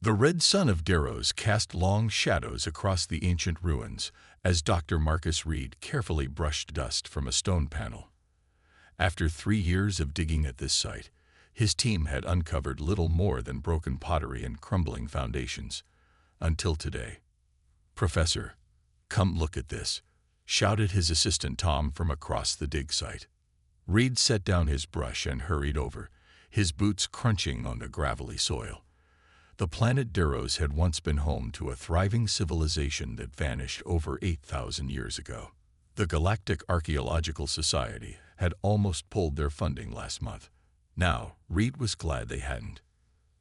The red sun of Darrows cast long shadows across the ancient ruins as Dr. Marcus Reed carefully brushed dust from a stone panel. After 3 years of digging at this site, his team had uncovered little more than broken pottery and crumbling foundations. Until today. "Professor, come look at this," shouted his assistant Tom from across the dig site. Reed set down his brush and hurried over, his boots crunching on the gravelly soil. The planet Darrows had once been home to a thriving civilization that vanished over 8,000 years ago. The Galactic Archaeological Society had almost pulled their funding last month. Now, Reed was glad they hadn't.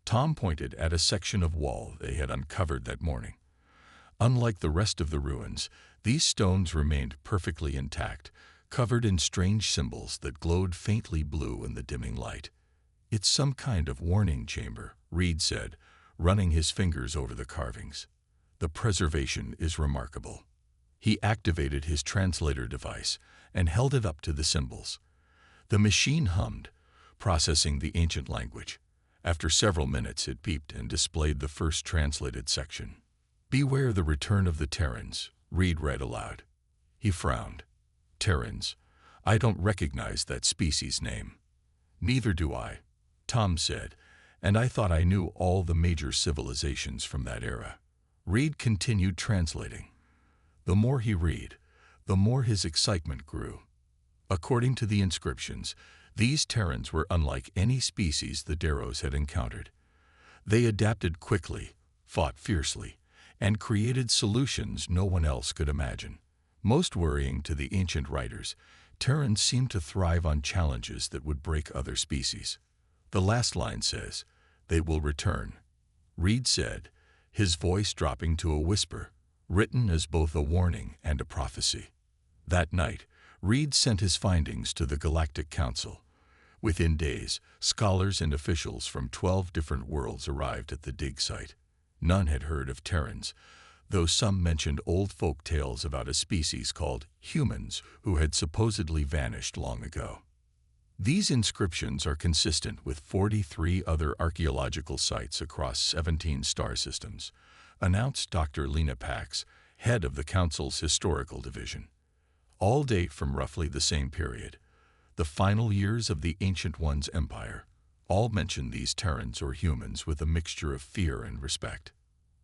Tom pointed at a section of wall they had uncovered that morning. Unlike the rest of the ruins, these stones remained perfectly intact, covered in strange symbols that glowed faintly blue in the dimming light. "It's some kind of warning chamber," Reed said, running his fingers over the carvings. "The preservation is remarkable." He activated his translator device and held it up to the symbols. The machine hummed, processing the ancient language. After several minutes, it beeped and displayed the first translated section. "Beware the return of the Terans," Reed read aloud. He frowned. "Terans? I don't recognize that species name." "Neither do I," Tom said, "and I thought I knew all the major civilizations from that era." Reed continued translating. The more he read, the more his excitement grew. According to the inscriptions, these Terans were unlike any species the Darrows had encountered. They adapted quickly, fought fiercely, and created solutions no one else could imagine. Most worrying to the ancient writers, Terans seemed to thrive on challenges that would break other species. The last line says, "They will return," Reed said, his voice dropping to a whisper, written as both a warning and a prophecy. That night, Reed sent his findings to the Galactic Council. Within days, scholars and officials from 12 different worlds arrived at the dig site. None had heard of Terans, though some mentioned old folk tales about a species called humans who had supposedly vanished long ago. These inscriptions are consistent with 43 other archaeological sites across 17 star systems, announced Dr. Lena Pax, head of the Council's Historical Division. All date from roughly the same period, the final years of the Ancient One's empire. All mention these Terans or humans with a mixture of fear and respect.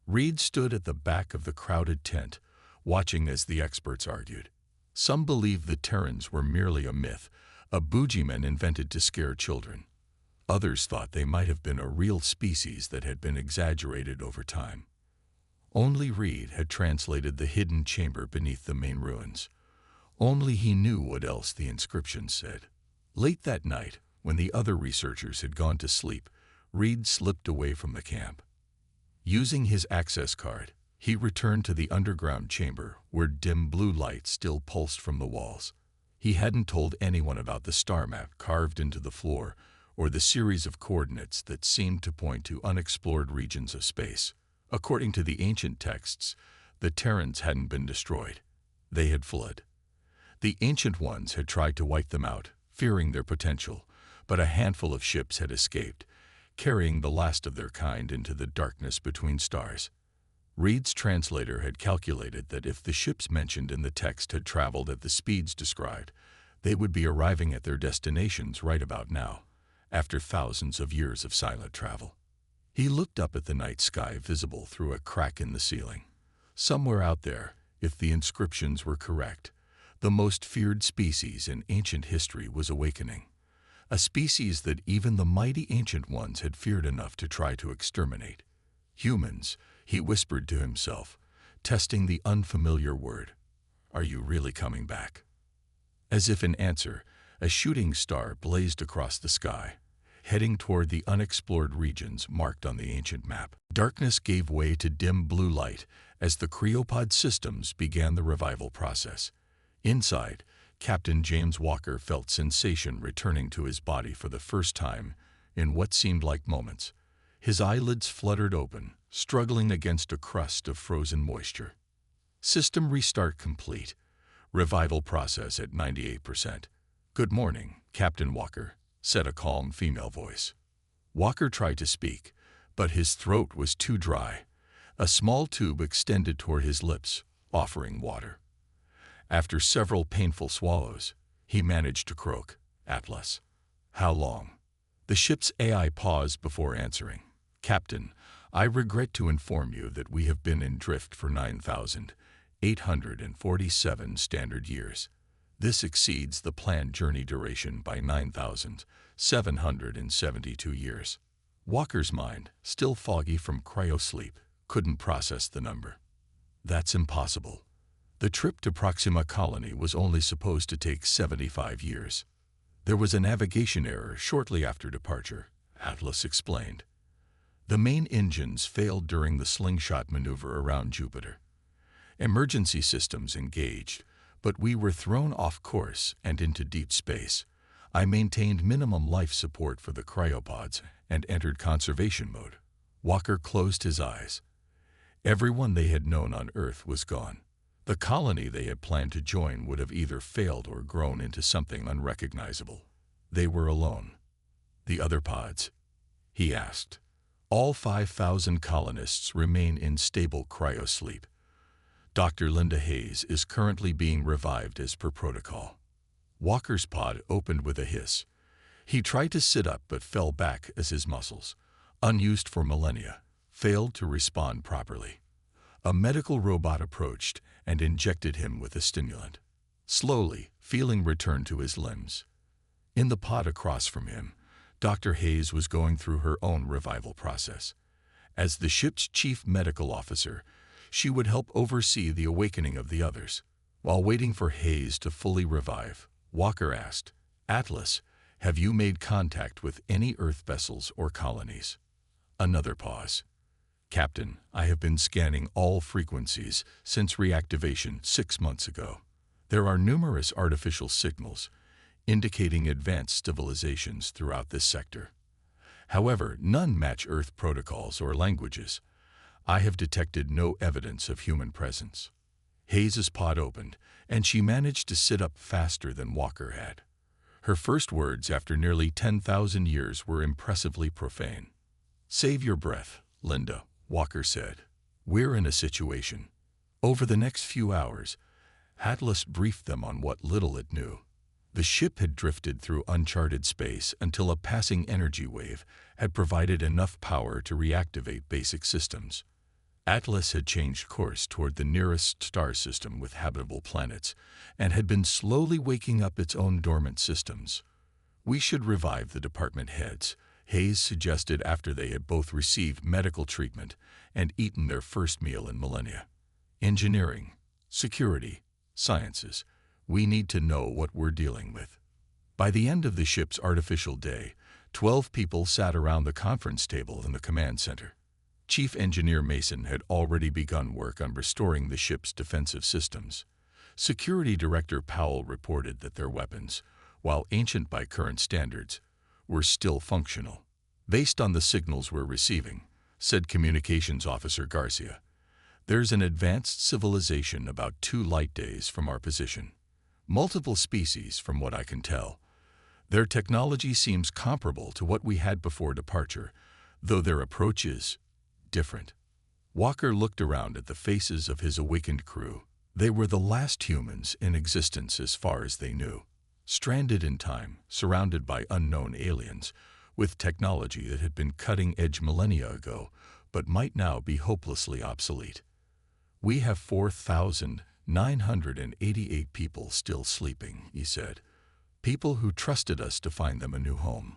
Reed stood at the back of the crowded tent, watching as the experts argued. Some believed the Terans were merely a myth, a boogeyman invented to scare children. Others thought they might have been a real species that had been exaggerated over time. Only Reed had translated the hidden chamber beneath the main ruins. Only he knew what else the inscriptions said. Late that night, when the other researchers had gone to sleep, Reed slipped away from the camp. Using his access card, he returned to the underground chamber where dim blue light still pulsed from the walls. He hadn't told anyone about the star map carved into the floor or the series of coordinates that seemed to point to unexplored regions of space. According to the ancient texts, the Terans hadn't been destroyed. They had fled. The Ancient Ones had tried to wipe them out, fearing their potential, but a handful of ships had escaped, carrying the last of their kind into the darkness between stars. Reed's translator had calculated that if the ships mentioned in the text had traveled at the speeds described, they would be arriving at their destinations right about now, after thousands of years of silent travel. He looked up at the night sky visible through a crack in the ceiling. Somewhere out there, if the inscriptions were correct, the most feared species in ancient history was awakening. A species that even the mighty Ancient Ones had feared enough to try to exterminate. "Humans," he whispered to himself, testing the unfamiliar word. "Are you really coming back?" As if in answer, a shooting star blazed across the sky, heading toward the unexplored regions marked on the ancient map. Darkness gave way to dim blue light as the cryopod systems began the revival process. Inside, Captain James Walker felt sensation returning to his body for the first time in what seemed like moments. His eyelids fluttered open, struggling against a crust of frozen moisture. System restart complete. Revival process at 98%. "Good morning, Captain Walker," said a calm female voice. Walker tried to speak, but his throat was too dry. A small tube extended toward his lips, offering water. After several painful swallows, he managed to croak, "Atlas." "How long?" The ship's AI paused before answering. "Captain, I regret to inform you that we have been in drift for 9,847 standard years. This exceeds the planned journey duration by 9,772 years." Walker's mind, still foggy from cryosleep, couldn't process the number. "That's impossible. The trip to Proxima Colony was only supposed to take 75 years. There was a navigation error shortly after departure," Atlas explained. "The main engines failed during the slingshot maneuver around Jupiter. Emergency systems engaged, but we were thrown off course and into deep space. I maintained minimum life support for the cryopods and entered conservation mode." Walker closed his eyes. Everyone they had known on Earth was gone. The colony they had planned to join would have either failed or grown into something unrecognizable. They were alone. "The other pods?" he asked. "All 5,000 colonists remain in stable cryosleep. Dr. Linda Hayes is currently being revived as per protocol." Walker's pod opened with a hiss. He tried to sit up but fell back as his muscles, unused for millennia, failed to respond properly. A medical robot approached and injected him with a stimulant. Slowly, feeling returned to his limbs. In the pod across from him, Dr. Hayes was going through her own revival process. As the ship's chief medical officer, she would help oversee the awakening of the others. While waiting for Hayes to fully revive, Walker asked, "Atlas, have you made contact with any Earth vessels or colonies?" Another pause. "Captain, I have been scanning all frequencies since reactivation 6 months ago. There are numerous artificial signals indicating advanced civilizations throughout this sector. However, none match Earth protocols or languages. I have detected no evidence of human presence." Hayes' pod opened, and she managed to sit up faster than Walker had. Her first words after nearly 10,000 years were impressively profane. "Save your breath, Linda," Walker said. "We're in a situation." Over the next few hours, Atlas briefed them on what little it knew. The ship had drifted through uncharted space until a passing energy wave had provided enough power to reactivate basic systems. Atlas had changed course toward the nearest star system with habitable planets and had been slowly waking up its own dormant systems. "We should revive the department heads," Hayes suggested after they had both received medical treatment and eaten their first meal in millennia. "Engineering, security, sciences. We need to know what we're dealing with." By the end of the ship's artificial day, 12 people sat around the conference table in the command center. Chief Engineer Mason had already begun work on restoring the ship's defensive systems. Security Director Powell reported that their weapons, while ancient by current standards, were still functional. "Based on the signals we're receiving," said Communications Officer Garcia, "there's an advanced civilization about 2 light days from our position. Multiple species, from what I can tell. Their technology seems comparable to what we had before departure, though their approach is different." Walker looked around at the faces of his awakened crew. They were the last humans in existence as far as they knew, stranded in time, surrounded by unknown aliens, with technology that had been cutting-edge millennia ago, but might now be hopelessly obsolete. "We have 4,988 people still sleeping," he said. "People who trusted us to find them a new home.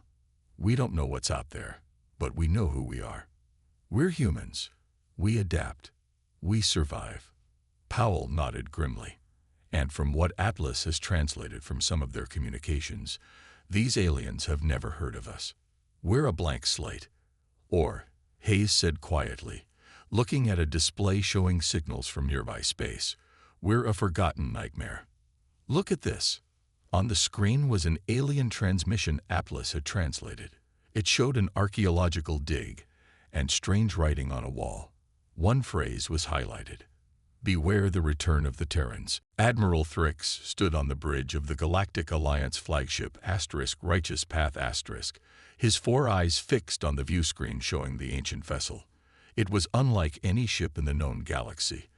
We don't know what's out there, but we know who we are. We're humans. We adapt. We survive." Powell nodded grimly. "And from what Atlas has translated from some of their communications, these aliens have never heard of us. We're a blank slate." "Or," Hayes said quietly, looking at a display showing signals from nearby space, "we're a forgotten nightmare. Look at this." On the screen was an alien transmission Atlas had translated. It showed an archaeological dig and strange writing on a wall. One phrase was highlighted: Beware the return of the Terrans. Admiral Thrix stood on the bridge of the Galactic Alliance flagship *Righteous Path*, his four eyes fixed on the view screen showing the ancient vessel. It was unlike any ship in the known galaxy.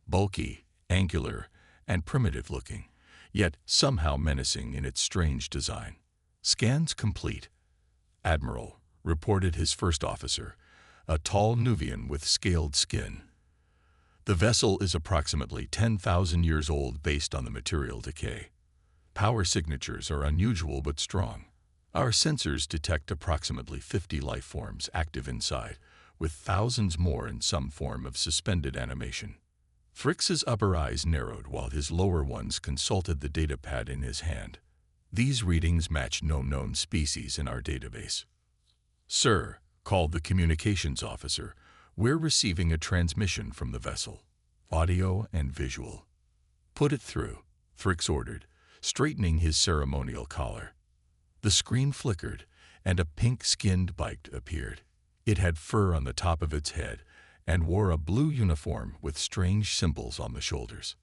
Bulky, angular, and primitive-looking, yet somehow menacing in its strange design. Scans complete. Admiral, reported his first officer, a tall Nuvian with scaled skin. The vessel is approximately 10,000 years old based on the material decay. Power signatures are unusual but strong. Our sensors detect approximately 50 life forms active inside, with thousands more in some form of suspended animation. Thrix's upper eyes narrowed while his lower ones consulted the datapad in his hand. These readings match no known species in our database. "Sir," called the communications officer, "we're receiving a transmission from the vessel. Audio and visual." "Put it through," Thrix ordered, straightening his ceremonial collar. The screen flickered, and a pink-skinned bite appeared. It had fur on the top of its head and wore a blue uniform with strange symbols on the shoulders.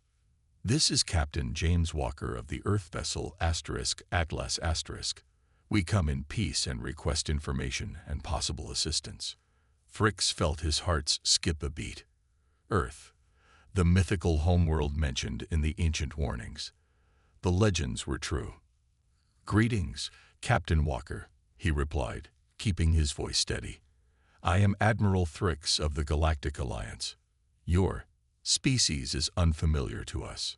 "This is Captain James Walker of the Earth vessel Atlas *. We come in peace and request information and possible assistance." Thrix felt his heart skip a beat. Earth, the mythical homeworld mentioned in the ancient warnings. The legends were true. "Greetings, Captain Walker," he replied, keeping his voice steady. "I am Admiral Thrix of the Galactic Alliance. Your species is unfamiliar to us."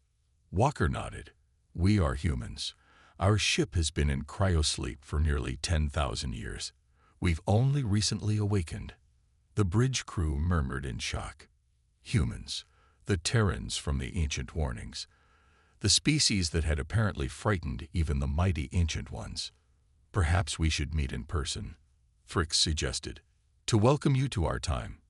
Walker nodded. "We are humans. Our ship has been in cryosleep for nearly 10,000 years. We've only recently awakened." The bridge crew murmured in shock. Humans, the Terrans from the ancient warnings. The species that had apparently frightened even the mighty Ancient Ones. "Perhaps we should meet in person," Thrix suggested. "To welcome you to our time.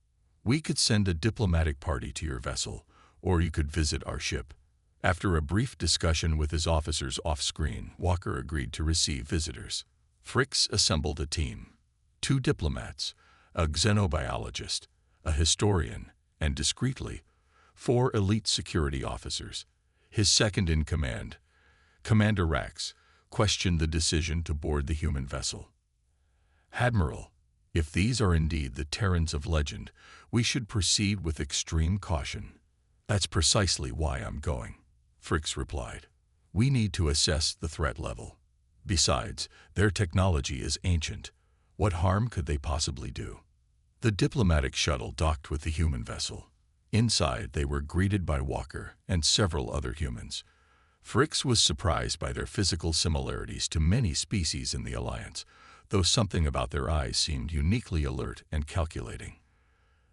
We could send a diplomatic party to your vessel, or you could visit our ship." After a brief discussion with his officers off-screen, Walker agreed to receive visitors. Thrix assembled a team. 2 diplomats, a xenobiologist, a historian, and discreetly, 4 elite security officers. His second-in-command, Commander Rax, questioned the decision to board the human vessel. "Admiral, if these are indeed the Terrans of legend, we should proceed with extreme caution." "That's precisely why I'm going," Thrix replied. "We need to assess the threat level. Besides, their technology is ancient. What harm could they possibly do?" The diplomatic shuttle docked with the human vessel. Inside, they were greeted by Walker and several other humans. Thrix was surprised by their physical similarities to many species in the Alliance, though something about their eyes seemed uniquely alert and calculating.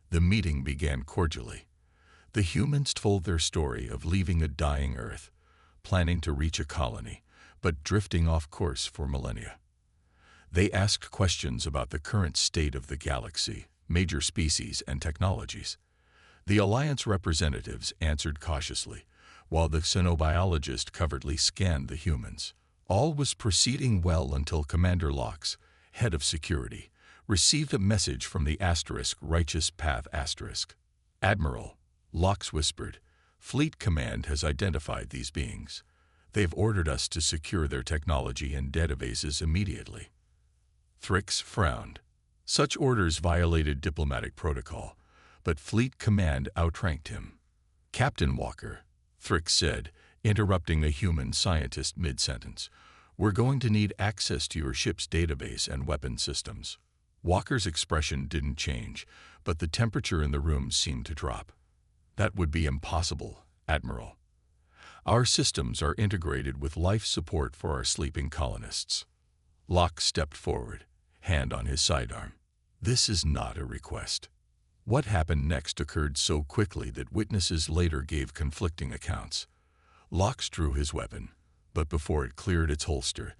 The meeting began cordially. The humans told their story of leaving a dying Earth, planning to reach a colony, but drifting off course for millennia. They asked questions about the current state of the galaxy, major species, and technologies. The Alliance representatives answered cautiously, while the xenobiologist covertly scanned the humans. All was proceeding well until Commander Lox, head of security, received a message from the *Righteous Path*. "Admiral," Lox whispered, "Fleet Command has identified these beings. They've ordered us to secure their technology and databases immediately." Thrix frowned. Such orders violated diplomatic protocol, but Fleet Command outranked him. "Captain Walker," Thrix said, interrupting the human scientist mid-sentence, "we're going to need access to your ship's database and weapon systems." Walker's expression didn't change, but the temperature in the room seemed to drop. "That would be impossible, Admiral. Our systems are integrated with life support for our sleeping colonists." Locke stepped forward, hand on his sidearm. "This is not a request." What happened next occurred so quickly that witnesses later gave conflicting accounts. Locke drew his weapon, but before it cleared its holster,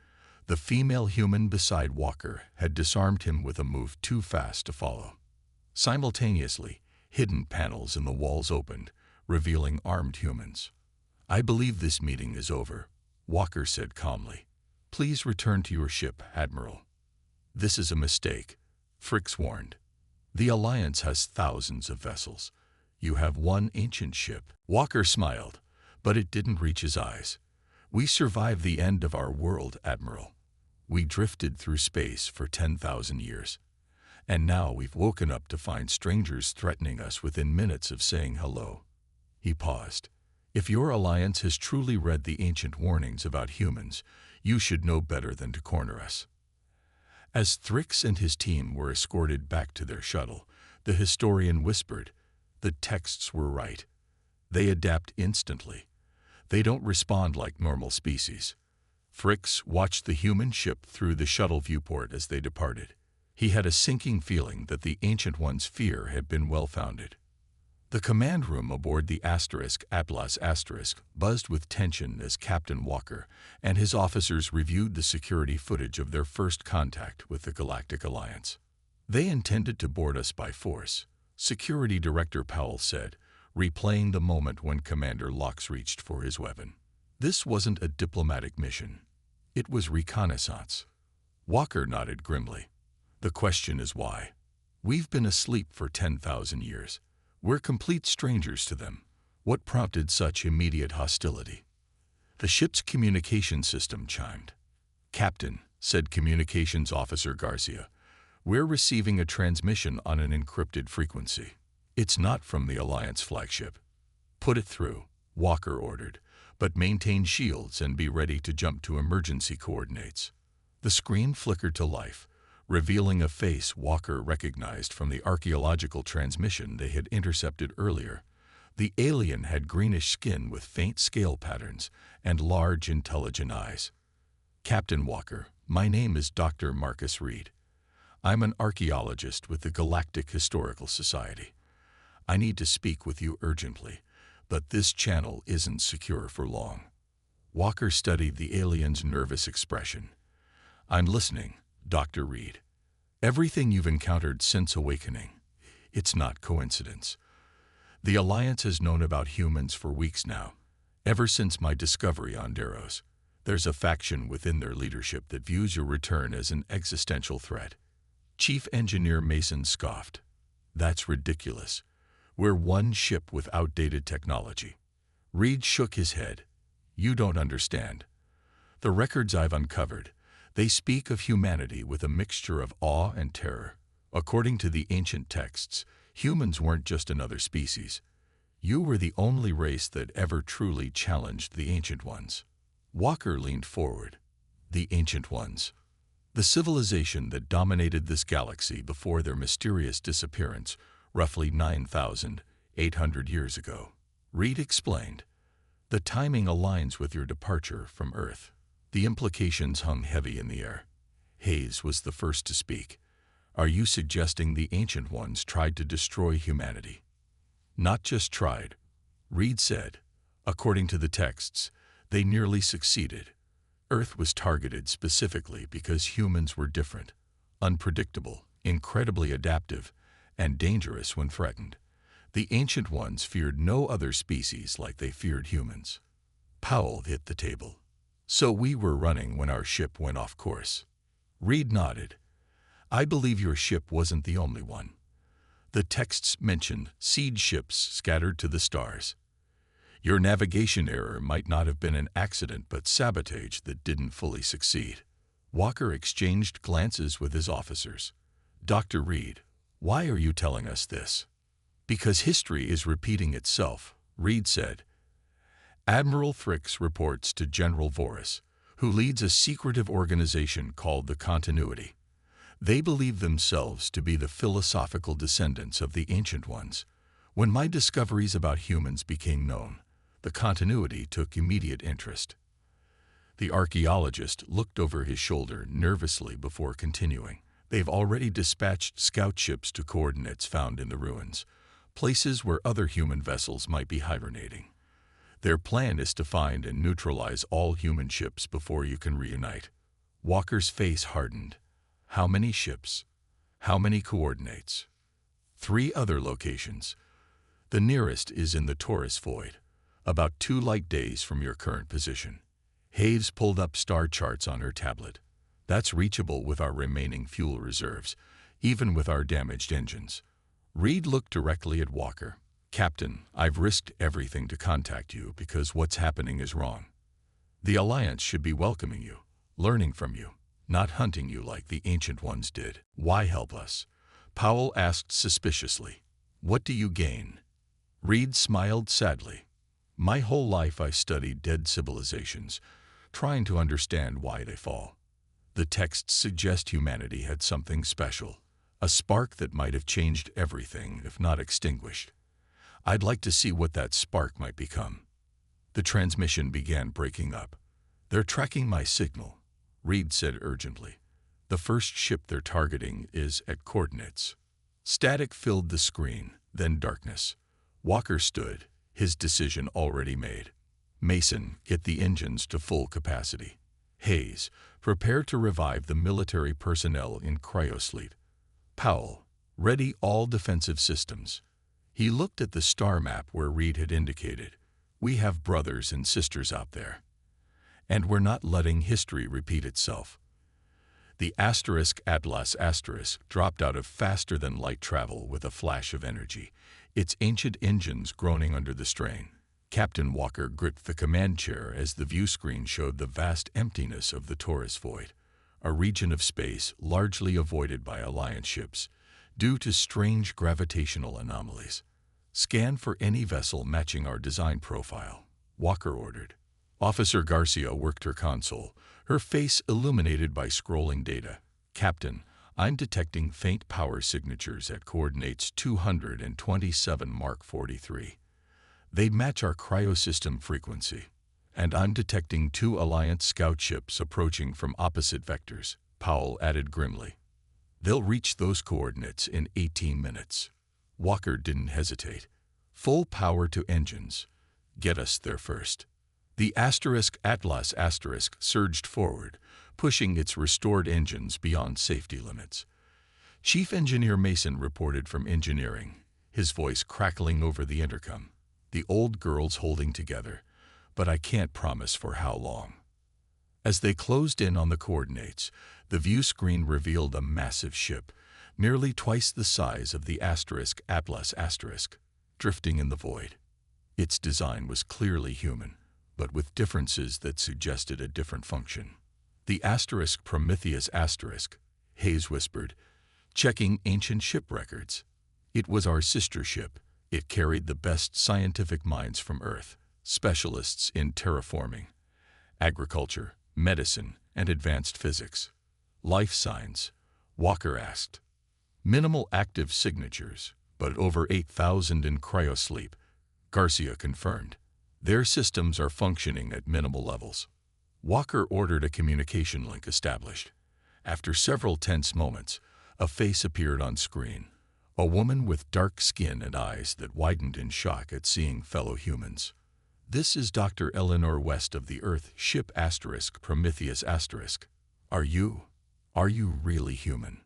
the female human beside Walker had disarmed him with a move too fast to follow. Simultaneously, hidden panels in the walls opened, revealing armed humans. "I believe this meeting is over," Walker said calmly. "Please return to your ship, Admiral." "This is a mistake," Thrix warned. "The Alliance has thousands of vessels. You have one ancient ship. Walker smiled, but it didn't reach his eyes. We survived the end of our world, Admiral. We drifted through space for 10,000 years. And now we've woken up to find strangers threatening us within minutes of saying hello. He paused. If your alliance has truly read the ancient warnings about humans, you should know better than to corner us. As Thrix and his team were escorted back to their shuttle, the historian whispered, "The texts were right. They adapt instantly. They don't respond like normal species." Thrix watched the human ship through the shuttle viewport as they departed. He had a sinking feeling that the Ancient One's fear had been well-founded. The command room aboard the Atlas buzzed with tension as Captain Walker and his officers reviewed the security footage of their first contact with the Galactic Alliance. "They intended to board us by force," Security Director Powell said, replaying the moment when Commander Locks reached for his weapon. "This wasn't a diplomatic mission. It was reconnaissance." Walker nodded grimly. "The question is why? We've been asleep for 10,000 years. We're complete strangers to them. What prompted such immediate hostility?" The ship's communication system chimed. "Captain," said Communications Officer Garcia, "we're receiving a transmission on an encrypted frequency. It's not from the Alliance flagship." "Put it through," Walker ordered, "but maintain shields and be ready to jump to emergency coordinates." The screen flickered to life, revealing a face Walker recognized from the archaeological transmission they had intercepted earlier. The alien had greenish skin with faint scale patterns and large, intelligent eyes. "Captain Walker, my name is Dr. Marcus Reed. I'm an archaeologist with the Galactic Historical Society. I need to speak with you urgently, but this channel isn't secure for long." Walker studied the alien's nervous expression. "I'm listening, Dr. Reed. Everything you've encountered since awakening. It's not coincidence. The Alliance has known about humans for weeks now, ever since my discovery on Deros. There's a faction within their leadership that views your return as an existential threat." Chief Engineer Mason scoffed. "That's ridiculous. We're one ship with outdated technology." Reed shook his head. "You don't understand. The records I've uncovered, they speak of humanity with a mixture of awe and terror. According to the ancient texts, humans weren't just another species. You were the only race that ever truly challenged the Ancient Ones." Walker leaned forward. "The Ancient Ones. The civilization that dominated this galaxy before their mysterious disappearance, roughly 9,800 years ago." Reed explained. "The timing aligns with your departure from Earth." The implications hung heavy in the air. Hayes was the first to speak. "Are you suggesting the Ancient Ones tried to destroy humanity?" "Not just tried," Reed said. "According to the texts, they nearly succeeded. Earth was targeted specifically because humans were different, unpredictable, incredibly adaptive, and dangerous when threatened. The Ancient Ones feared no other species like they feared humans." Powell hit the table. "So we were running when our ship went off course." Reed nodded. "I believe your ship wasn't the only one. The texts mentioned seed ships scattered to the stars. Your navigation error might not have been an accident but sabotage that didn't fully succeed." Walker exchanged glances with his officers. "Dr. Reed, why are you telling us this?" "Because history is repeating itself," Reed said. "Admiral Thrix reports to General Voris, who leads a secretive organization called the Continuity. They believe themselves to be the philosophical descendants of the Ancient Ones. When my discoveries about humans became known, the Continuity took immediate interest." The archaeologist looked over his shoulder nervously before continuing. "They've already dispatched scout ships to coordinates found in the ruins, places where other human vessels might be hibernating. Their plan is to find and neutralize all human ships before you can reunite." Walker's face hardened. "How many ships? How many coordinates?" 3 other locations. The nearest is in the Taurus Void, about 2 light days from your current position." Hayes pulled up star charts on her tablet. "That's reachable with our remaining fuel reserves, even with our damaged engines." Reed looked directly at Walker. Captain, I've risked everything to contact you because what's happening is wrong. The Alliance should be welcoming you, learning from you, not hunting you like the Ancient Ones did. Why help us? Powell asked suspiciously. What do you gain? Reed smiled sadly. My whole life I studied dead civilizations, trying to understand why they fall. The texts suggest humanity had something special, a spark that might have changed everything if not extinguished. I'd like to see what that spark might become. The transmission began breaking up. They're tracking my signal, Reed said urgently. The first ship they're targeting is at coordinates. Static filled the screen, then darkness. Walker stood, his decision already made. Mason, get the engines to full capacity. Hayes, prepare to revive the military personnel in cryosleep. Powell, ready all defensive systems. He looked at the star map where Reed had indicated. We have brothers and sisters out there. And we're not letting history repeat itself. The Atlas dropped out of faster-than-light travel with a flash of energy, its ancient engines groaning under the strain. Captain Walker gripped the command chair as the view screen showed the vast emptiness of the Taurus Void, a region of space largely avoided by Alliance ships due to strange gravitational anomalies. Scan for any vessel matching our design profile, Walker ordered. Officer Garcia worked her console, her face illuminated by scrolling data. Captain, I'm detecting faint power signatures at coordinates 227 Mark 43. They match our cryosystem frequency. And I'm detecting 2 Alliance scout ships approaching from opposite vectors, Powell added grimly. They'll reach those coordinates in 18 minutes. Walker didn't hesitate. Full power to engines. Get us there first. The Atlas surged forward, pushing its restored engines beyond safety limits. Chief Engineer Mason reported from engineering, his voice crackling over the intercom. The old girl's holding together, but I can't promise for how long. As they closed in on the coordinates, the view screen revealed a massive ship, nearly twice the size of the Atlas, drifting in the void. Its design was clearly human, but with differences that suggested a different function. The Prometheus Hayes whispered, checking ancient ship records. It was our sister ship. It carried the best scientific minds from Earth, specialists in terraforming, agriculture, medicine, and advanced physics. Life signs, Walker asked. Minimal active signatures, but over 8,000 in cryosleep, Garcia confirmed. Their systems are functioning at minimal levels. Walker ordered a communication link established. After several tense moments, a face appeared on screen. A woman with dark skin and eyes that widened in shock at seeing fellow humans. This is Dr. Eleanor West of the Earth ship Prometheus *. Are you really human?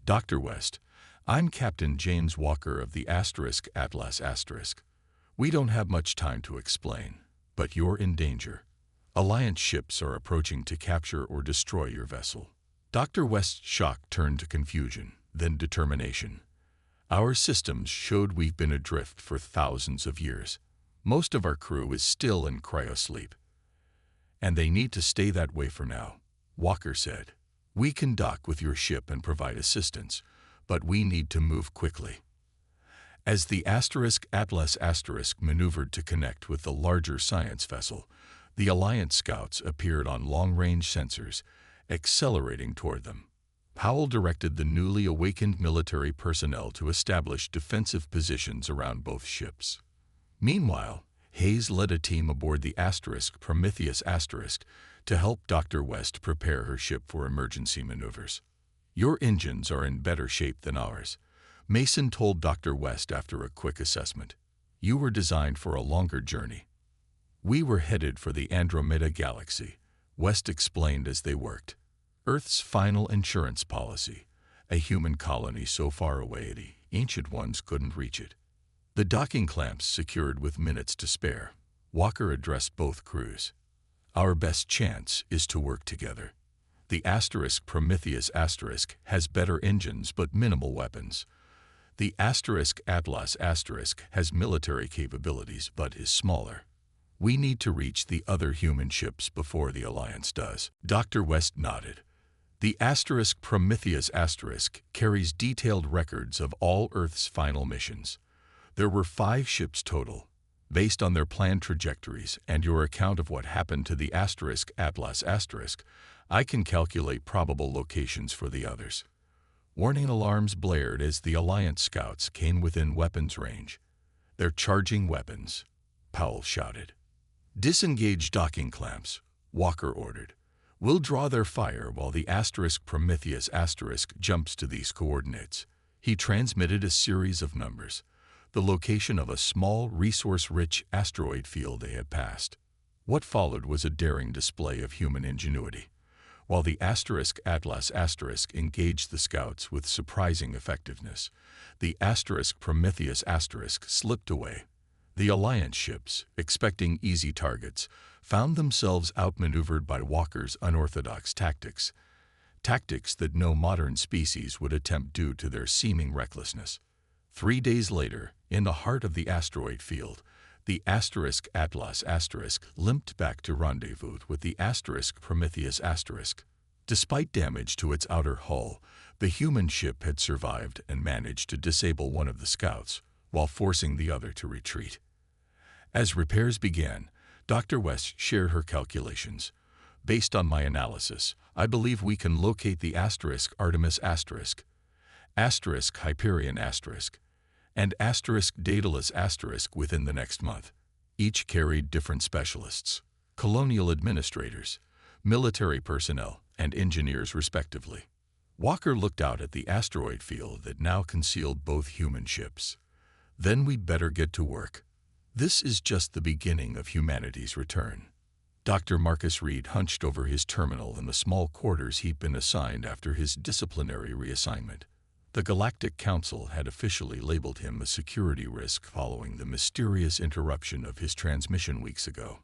Dr. West, I'm Captain James Walker of the Atlas. We don't have much time to explain, but you're in danger. Alliance ships are approaching to capture or destroy your vessel. Dr. West's shock turned to confusion, then determination. Our systems showed we've been adrift for thousands of years. Most of our crew is still in cryosleep. And they need to stay that way for now, Walker said. We can dock with your ship and provide assistance, but we need to move quickly. As the Atlas maneuvered to connect with the larger science vessel, the Alliance scouts appeared on long-range sensors, accelerating toward them. Powell directed the newly awakened military personnel to establish defensive positions around both ships. Meanwhile, Hayes led a team aboard the Prometheus to help Dr. West prepare her ship for emergency maneuvers. Your engines are in better shape than ours, Mason told Dr. West after a quick assessment. You were designed for a longer journey. We were headed for the Andromeda Galaxy, West explained as they worked. Earth's final insurance policy, a human colony so far away the Ancient Ones couldn't reach it. The docking clamps secured with minutes to spare, Walker addressed both crews. Our best chance is to work together. The Prometheus has better engines but minimal weapons. The *Atlas* has military capabilities but is smaller. We need to reach the other human ships before the Alliance does. Dr. West nodded. The *Prometheus* carries detailed records of all Earth's final missions. There were 5 ships total. Based on their planned trajectories and your account of what happened to the *Atlas*, I can calculate probable locations for the others. Warning alarms blared as the Alliance scouts came within weapons range. "They're charging weapons," Powell shouted. "Disengage docking clamps," Walker ordered. "We'll draw their fire while the *Prometheus* jumps to these coordinates." He transmitted a series of numbers, the location of a small, resource-rich asteroid field they had passed. What followed was a daring display of human ingenuity. While the *Atlas* engaged the scouts with surprising effectiveness, the *Prometheus* slipped away. The Alliance ships, expecting easy targets, found themselves outmaneuvered by Walker's unorthodox tactics that no modern species would attempt due to their seeming recklessness. 3 days later, in the heart of the asteroid field, the *Atlas* limped back to rendezvous with the *Prometheus*. Despite damage to its outer hull, the human ship had survived and managed to disable one of the scouts, while forcing the other to retreat. As repairs began, Dr. West shared her calculations. "Based on my analysis, I believe we can locate the *Artemis*, *Hyperion*, and *Daedalus* within the next month." Each carried different specialists, colonial administrators, military personnel, and engineers respectively. Walker looked out at the asteroid field that now concealed both human ships. "Then we'd better get to work. This is just the beginning of humanity's return." Dr. Marcus Reed hunched over his terminal in the small quarters he'd been assigned after his disciplinary reassignment. The Galactic Council had officially labeled him a security risk following the mysterious interruption of his transmission weeks ago.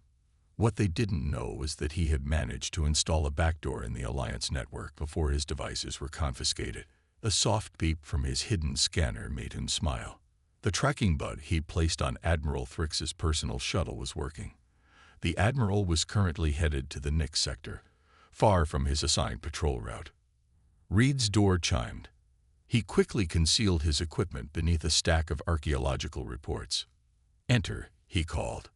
What they didn't know was that he had managed to install a backdoor in the Alliance network before his devices were confiscated. A soft beep from his hidden scanner made him smile. The tracking bud he'd placed on Admiral Thrix's personal shuttle was working. The Admiral was currently headed to the Nix sector, far from his assigned patrol route. Reed's door chimed. He quickly concealed his equipment beneath a stack of archaeological reports. "Enter," he called.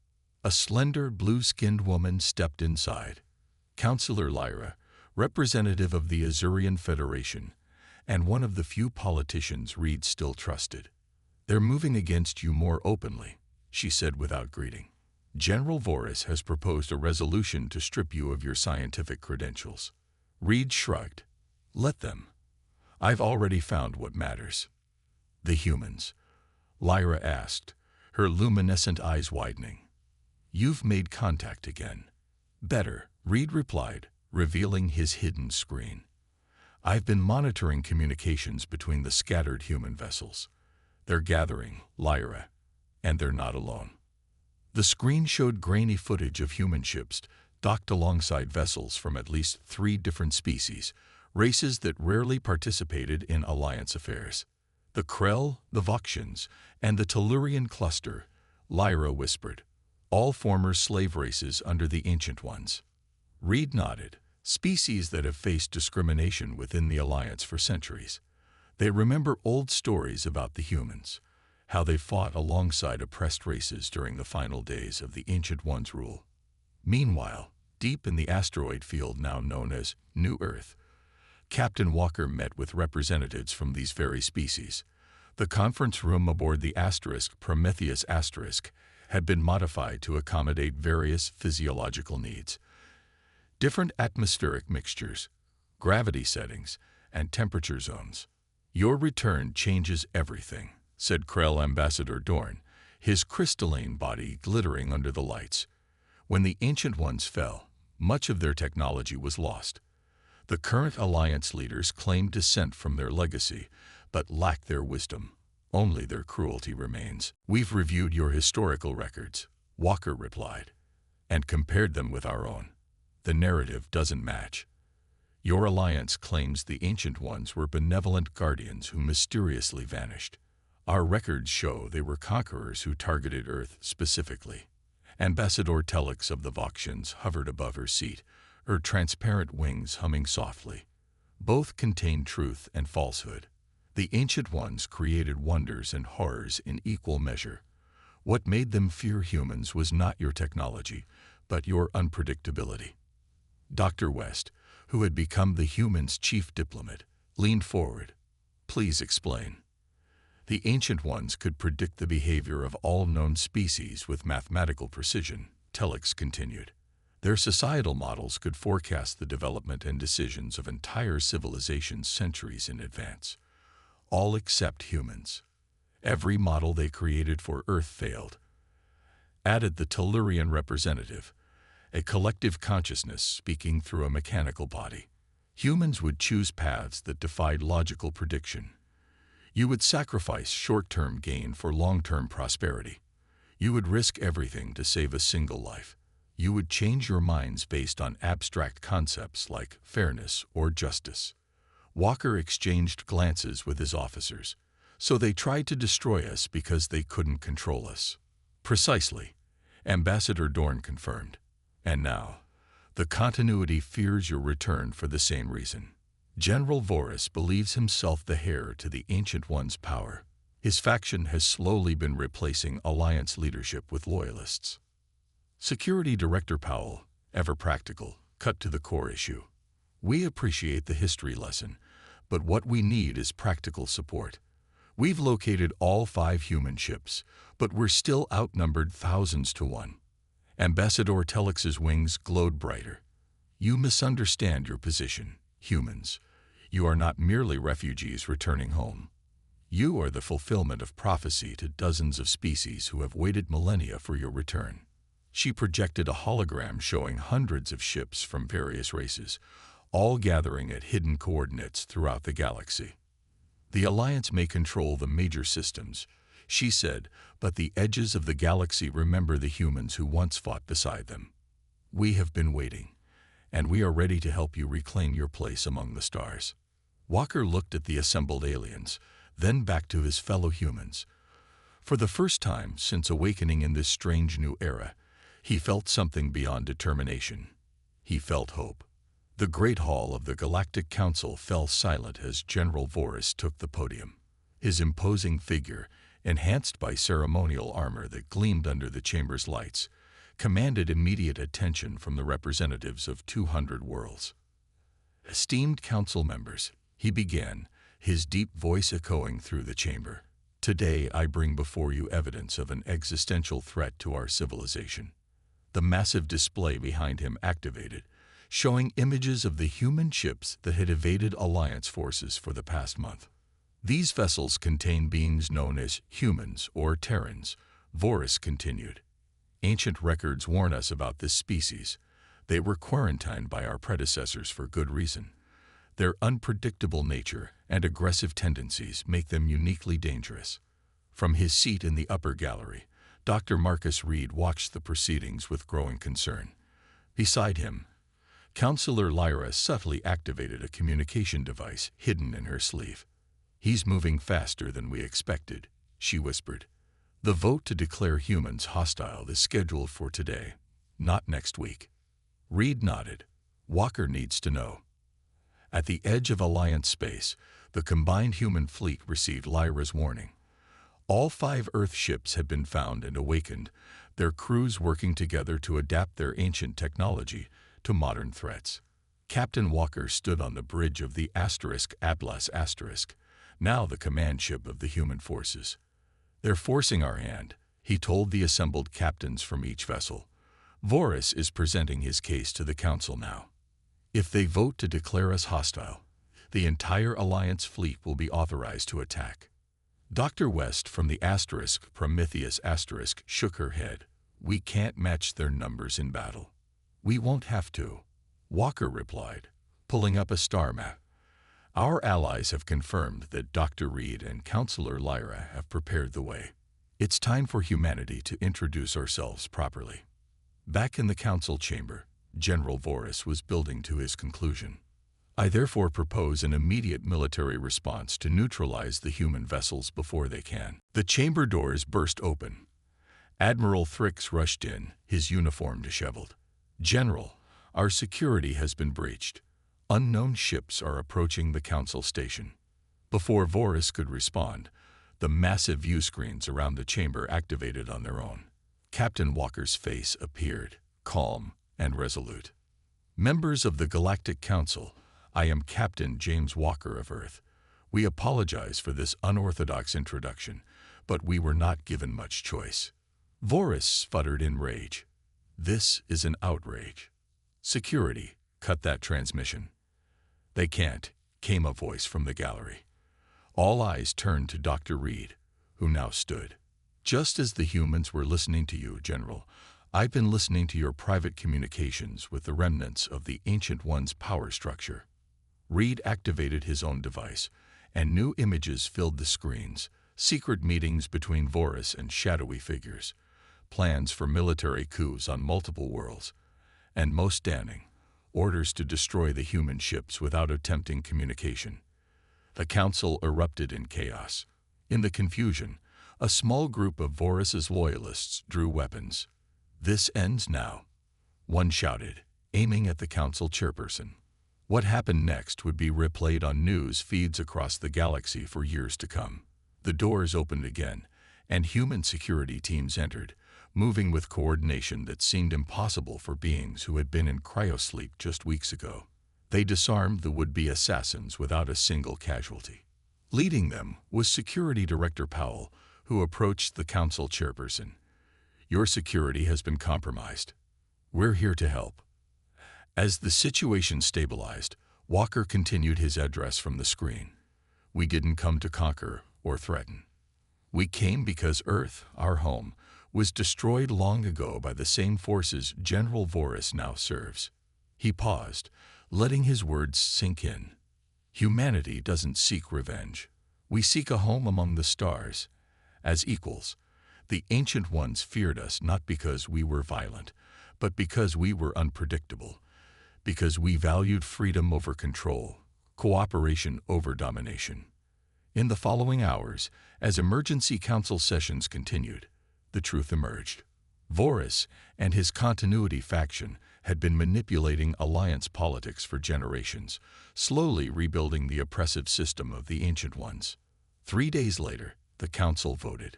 A slender, blue-skinned woman stepped inside. Counselor Lyra, representative of the Azurian Federation, and one of the few politicians Reed still trusted. "They're moving against you more openly," she said without greeting. "General Voris has proposed a resolution to strip you of your scientific credentials." Reed shrugged. "Let them. I've already found what matters." "The humans?" Lyra asked, her luminescent eyes widening. "You've made contact again." "Better," Reed replied, revealing his hidden screen. "I've been monitoring communications between the scattered human vessels. They're gathering, Lyra, and they're not alone." The screen showed grainy footage of human ships docked alongside vessels from at least 3 different species, races that rarely participated in Alliance affairs. "The Krell, the Voxians, and the Tellurian cluster," Lyra whispered. "All former slave races under the Ancient Ones." Reed nodded. "Species that have faced discrimination within the Alliance for centuries. They remember old stories about the humans, how they fought alongside oppressed races during the final days of the Ancient Ones' rule." Meanwhile, deep in the asteroid field now known as New Earth, Captain Walker met with representatives from these very species. The conference room aboard the Prometheus had been modified to accommodate various physiological needs. Different atmospheric mixtures, gravity settings, and temperature zones. "Your return changes everything," said Krell Ambassador Dorn, his crystalline body glittering under the lights. "When the Ancient Ones fell, much of their technology was lost. The current Alliance leaders claim descent from their legacy, but lack their wisdom. Only their cruelty remains." "We've reviewed your historical records," Walker replied, "and compared them with our own. The narrative doesn't match. Your Alliance claims the Ancient Ones were benevolent guardians who mysteriously vanished. Our records show they were conquerors who targeted Earth specifically. Ambassador Telix of the Voxians hovered above her seat, her transparent wings humming softly. Both contained truth and falsehood. The Ancient Ones created wonders and horrors in equal measure. What made them fear humans was not your technology, but your unpredictability. Dr. West, who had become the humans' chief diplomat, leaned forward. Please explain. The Ancient Ones could predict the behavior of all known species with mathematical precision, Telix continued. Their societal models could forecast the development and decisions of entire civilizations centuries in advance. All except humans. Every model they created for Earth failed. Added the Tellurian representative, a collective consciousness speaking through a mechanical body. Humans would choose paths that defied logical prediction. You would sacrifice short-term gain for long-term prosperity. You would risk everything to save a single life. You would change your minds based on abstract concepts like fairness or justice. Walker exchanged glances with his officers. So they tried to destroy us because they couldn't control us. Precisely, Ambassador Dorn confirmed. And now, the continuity fears your return for the same reason. General Voris believes himself the heir to the Ancient One's power. His faction has slowly been replacing Alliance leadership with loyalists. Security Director Powell, ever practical, cut to the core issue. We appreciate the history lesson, but what we need is practical support. We've located all 5 human ships, but we're still outnumbered thousands to 1. Ambassador Telix's wings glowed brighter. You misunderstand your position, humans. You are not merely refugees returning home. You are the fulfillment of prophecy to dozens of species who have waited millennia for your return. She projected a hologram showing hundreds of ships from various races, all gathering at hidden coordinates throughout the galaxy. The Alliance may control the major systems, she said, but the edges of the galaxy remember the humans who once fought beside them. We have been waiting, and we are ready to help you reclaim your place among the stars. Walker looked at the assembled aliens, then back to his fellow humans. For the first time since awakening in this strange new era, he felt something beyond determination. He felt hope. The Great Hall of the Galactic Council fell silent as General Voris took the podium. His imposing figure, enhanced by ceremonial armor that gleamed under the chamber's lights, commanded immediate attention from the representatives of 200 worlds. Esteemed council members, he began, his deep voice echoing through the chamber. Today I bring before you evidence of an existential threat to our civilization. The massive display behind him activated, showing images of the human ships that had evaded Alliance forces for the past month. These vessels contain beings known as humans or Terans, Voris continued. Ancient records warn us about this species. They were quarantined by our predecessors for good reason. Their unpredictable nature and aggressive tendencies make them uniquely dangerous. From his seat in the upper gallery, Dr. Marcus Reed watched the proceedings with growing concern. Beside him, Counselor Lyra subtly activated a communication device hidden in her sleeve. He's moving faster than we expected, she whispered. The vote to declare humans hostile is scheduled for today, not next week. Reed nodded. Walker needs to know. At the edge of Alliance space, the combined human fleet received Lyra's warning. All 5 Earth ships had been found and awakened, their crews working together to adapt their ancient technology to modern threats. Captain Walker stood on the bridge of the Atlas *, now the command ship of the human forces. They're forcing our hand, he told the assembled captains from each vessel. Voris is presenting his case to the council now. If they vote to declare us hostile, the entire Alliance fleet will be authorized to attack. Dr. West from the Prometheus * shook her head. We can't match their numbers in battle. We won't have to, Walker replied, pulling up a star map. Our allies have confirmed that Dr. Reed and Counselor Lyra have prepared the way. It's time for humanity to introduce ourselves properly. Back in the council chamber, General Voris was building to his conclusion. I therefore propose an immediate military response to neutralize the human vessels before they can. The chamber doors burst open. Admiral Thrix rushed in, his uniform disheveled. General, our security has been breached. Unknown ships are approaching the Council station. Before Vorus could respond, the massive view screens around the chamber activated on their own. Captain Walker's face appeared, calm and resolute. Members of the Galactic Council, I am Captain James Walker of Earth. We apologize for this unorthodox introduction, but we were not given much choice. Vorus sputtered in rage. This is an outrage. Security, cut that transmission. They can't, came a voice from the gallery. All eyes turned to Dr. Reed, who now stood. Just as the humans were listening to you, General, I've been listening to your private communications with the remnants of the Ancient One's power structure. Reed activated his own device, and new images filled the screens, secret meetings between Vorus and shadowy figures, plans for military coups on multiple worlds, and most damning, orders to destroy the human ships without attempting communication. The Council erupted in chaos. In the confusion, a small group of Vorus's loyalists drew weapons. This ends now, one shouted, aiming at the Council chairperson. What happened next would be replayed on news feeds across the galaxy for years to come. The doors opened again, and human security teams entered, moving with coordination that seemed impossible for beings who had been in cryosleep just weeks ago. They disarmed the would-be assassins without a single casualty. Leading them was Security Director Powell, who approached the Council chairperson. Your security has been compromised. We're here to help. As the situation stabilized, Walker continued his address from the screen. We didn't come to conquer or threaten. We came because Earth, our home, was destroyed long ago by the same forces General Vorus now serves. He paused, letting his words sink in. Humanity doesn't seek revenge. We seek a home among the stars. As equals, the Ancient Ones feared us not because we were violent, but because we were unpredictable, because we valued freedom over control, cooperation over domination. In the following hours, as emergency council sessions continued, the truth emerged. Vorus and his continuity faction had been manipulating alliance politics for generations, slowly rebuilding the oppressive system of the Ancient Ones. 3 days later, the council voted.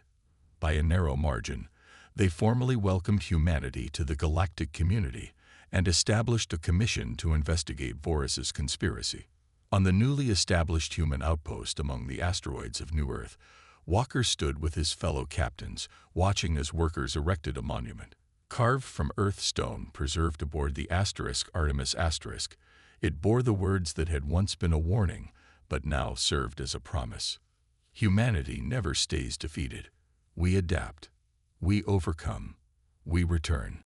By a narrow margin, they formally welcomed humanity to the galactic community and established a commission to investigate Vorus's conspiracy. On the newly established human outpost among the asteroids of New Earth, Walker stood with his fellow captains, watching as workers erected a monument. Carved from Earth stone preserved aboard the Artemis asterisk, it bore the words that had once been a warning, but now served as a promise. Humanity never stays defeated. We adapt. We overcome. We return.